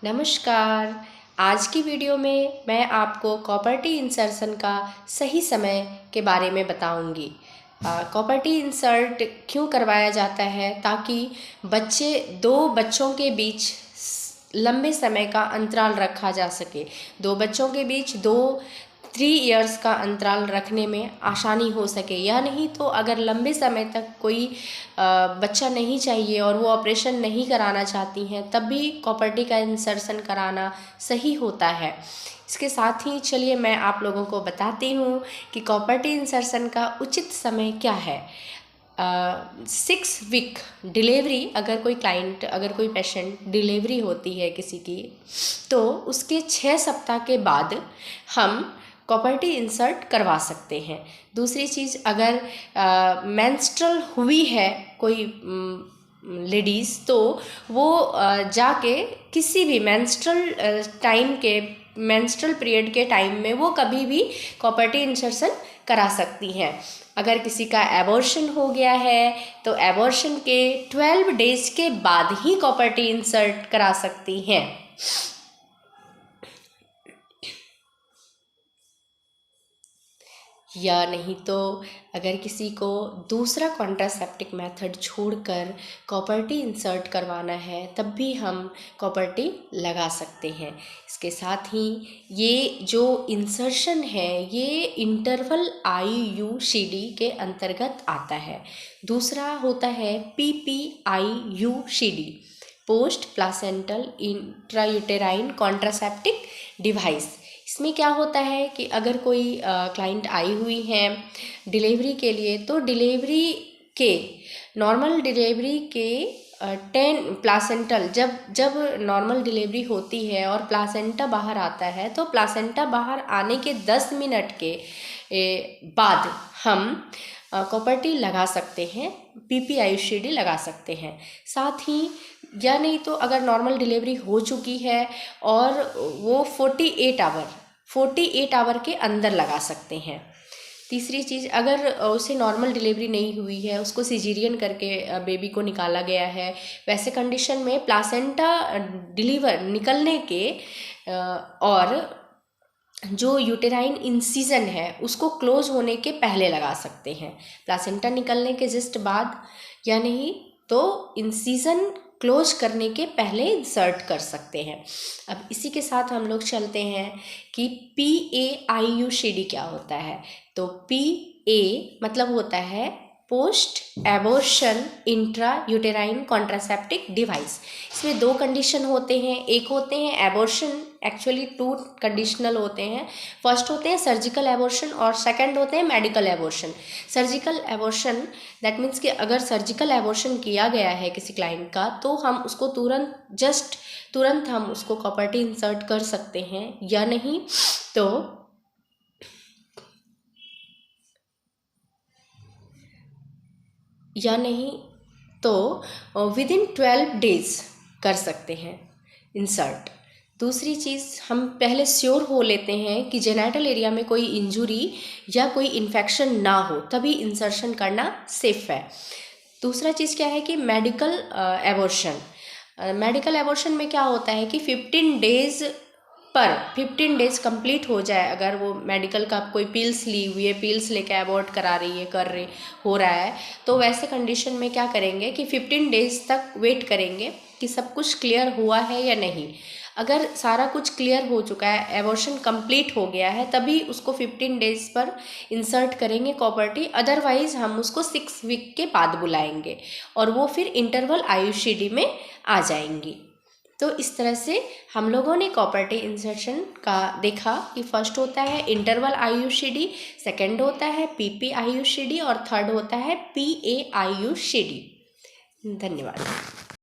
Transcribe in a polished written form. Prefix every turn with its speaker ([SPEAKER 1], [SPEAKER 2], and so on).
[SPEAKER 1] नमस्कार। आज की वीडियो में मैं आपको कॉपर्टी इंसर्शन का सही समय के बारे में बताऊंगी। कॉपर्टी इंसर्ट क्यों करवाया जाता है, ताकि दो बच्चों के बीच लंबे समय का अंतराल रखा जा सके। दो बच्चों के बीच 3 इयर्स का अंतराल रखने में आसानी हो सके, या नहीं तो अगर लंबे समय तक कोई बच्चा नहीं चाहिए और वो ऑपरेशन नहीं कराना चाहती हैं, तब भी कॉपर्टी का इंसर्शन कराना सही होता है। इसके साथ ही चलिए मैं आप लोगों को बताती हूँ कि कॉपर्टी इंसर्शन का उचित समय क्या है। 6 वीक डिलीवरी, अगर कोई पेशेंट डिलीवरी होती है किसी की, तो उसके 6 सप्ताह के बाद हम कॉपर्टी इंसर्ट करवा सकते हैं। दूसरी चीज़, अगर मेंस्ट्रुअल हुई है कोई लेडीज़, तो वो जाके किसी भी मेंस्ट्रुअल पीरियड के टाइम में वो कभी भी कॉपर्टी इंसर्शन करा सकती हैं। अगर किसी का एबॉर्शन हो गया है तो एबॉर्शन के 12 डेज के बाद ही कॉपर्टी इंसर्ट करा सकती हैं। या नहीं तो अगर किसी को दूसरा कॉन्ट्रासेप्टिव मेथड छोड़कर कॉपर्टी इंसर्ट करवाना है, तब भी हम कॉपर्टी लगा सकते हैं। इसके साथ ही ये जो इंसर्शन है, ये इंटरवल IUCD के अंतर्गत आता है। दूसरा होता है PPIUCD, post placental intrauterine contraceptive device. इसमें क्या होता है कि अगर कोई क्लाइंट आई हुई है डिलीवरी के लिए, तो नॉर्मल डिलीवरी के 10 प्लासेंटल, जब नॉर्मल डिलीवरी होती है और प्लासेंटा बाहर आता है, तो प्लासेंटा बाहर आने के 10 मिनट के बाद हम कॉपर्टी लगा सकते हैं, PPIUCD लगा सकते हैं। साथ ही या नहीं तो अगर नॉर्मल डिलीवरी हो चुकी है और वो 48 आवर के अंदर लगा सकते हैं। तीसरी चीज़, अगर उसे नॉर्मल डिलीवरी नहीं हुई है, उसको सिजेरियन करके बेबी को निकाला गया है, वैसे कंडीशन में प्लासेंटा निकलने के और जो यूटेराइन इंसिजन है उसको क्लोज होने के पहले लगा सकते हैं। प्लासेंटा निकलने के जस्ट बाद, या नहीं तो इंसिजन क्लोज करने के पहले इंसर्ट कर सकते हैं। अब इसी के साथ हम लोग चलते हैं कि PAIUCD क्या होता है। तो PA मतलब होता है post abortion intra uterine contraceptive device. इसमें 2 कंडीशन होते हैं। एक होते हैं एबॉर्शन, एक्चुअली 2 कंडीशनल होते हैं। फर्स्ट होते हैं सर्जिकल एबॉर्शन और सेकंड होते हैं medical abortion. Surgical abortion that means कि अगर सर्जिकल एबॉर्शन किया गया है किसी क्लाइंट का, तो हम उसको तुरंत हम उसको कॉपर्टी इंसर्ट कर सकते हैं, या नहीं तो विद इन 12 डेज कर सकते हैं इंसर्ट। दूसरी चीज़, हम पहले श्योर हो लेते हैं कि जेनाइटल एरिया में कोई इंजुरी या कोई इन्फेक्शन ना हो, तभी इंसर्शन करना सेफ है। दूसरा चीज़ क्या है कि मेडिकल एबॉर्शन में क्या होता है कि 15 डेज कंप्लीट हो जाए, अगर वो मेडिकल का कोई पिल्स ली हुई है, पिल्स लेके अबॉर्ट करा रही है, हो रहा है, तो वैसे कंडीशन में क्या करेंगे कि 15 डेज तक वेट करेंगे कि सब कुछ क्लियर हुआ है या नहीं। अगर सारा कुछ क्लियर हो चुका है, एबॉर्शन कंप्लीट हो गया है, तभी उसको 15 डेज पर इंसर्ट करेंगे कॉपर्टी। अदरवाइज हम उसको 6 वीक के बाद बुलाएंगे और वो फिर इंटरवल IUCD में आ जाएंगी। तो इस तरह से हम लोगों ने कॉपर्टी इंसर्शन का देखा कि फर्स्ट होता है इंटरवल IUCD, सेकंड होता है PPIUCD और थर्ड होता है PAIUCD। धन्यवाद।